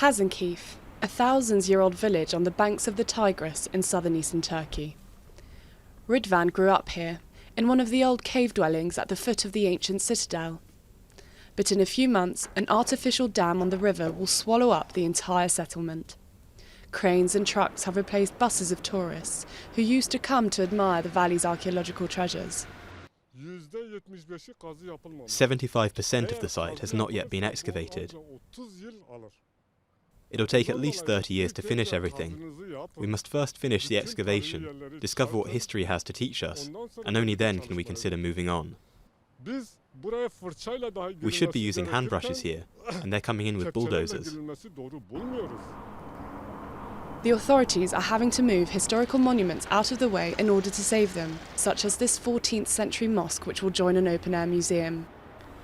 Hasankeyf, a thousands-year-old village on the banks of the Tigris in southern-eastern Turkey. Ridvan grew up here, in one of the old cave dwellings at the foot of the ancient citadel. But in a few months, an artificial dam on the river will swallow up the entire settlement. Cranes and trucks have replaced buses of tourists who used to come to admire the valley's archaeological treasures. 75% of the site has not yet been excavated. It'll take at least 30 years to finish everything. We must first finish the excavation, discover what history has to teach us, and only then can we consider moving on. We should be using hand brushes here, and they're coming in with bulldozers. The authorities are having to move historical monuments out of the way in order to save them, such as this 14th century mosque which will join an open-air museum.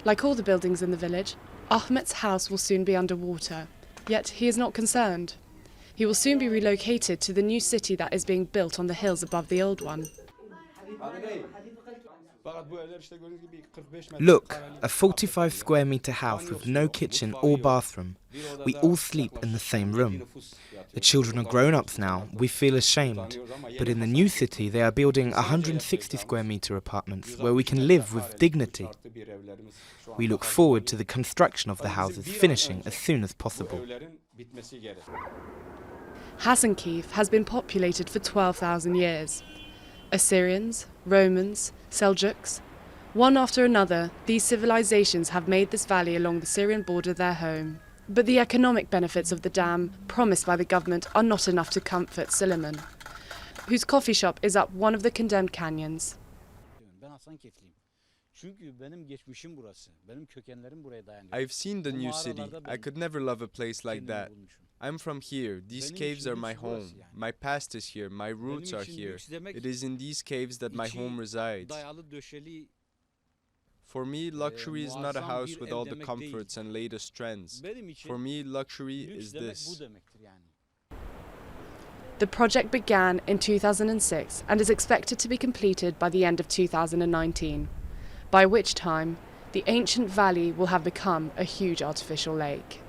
Like all the buildings in the village, Ahmet's house will soon be underwater, yet he is not concerned. He will soon be relocated to the new city that is being built on the hills above the old one. Look, a 45 square metre house with no kitchen or bathroom. We all sleep in the same room. The children are grown-ups now, we feel ashamed. But in the new city they are building 160 square metre apartments where we can live with dignity. We look forward to the construction of the houses finishing as soon as possible. Hasankeyf has been populated for 12,000 years. Assyrians, Romans, Seljuks. One after another, these civilizations have made this valley along the Syrian border their home. But the economic benefits of the dam, promised by the government, are not enough to comfort Suleiman, whose coffee shop is up one of the condemned canyons. I've seen the new city. I could never love a place like that. I'm from here. These caves are my home. My past is here. My roots are here. It is in these caves that my home resides. For me, luxury is not a house with all the comforts and latest trends. For me, luxury is this. The project began in 2006 and is expected to be completed by the end of 2019, by which time the ancient valley will have become a huge artificial lake.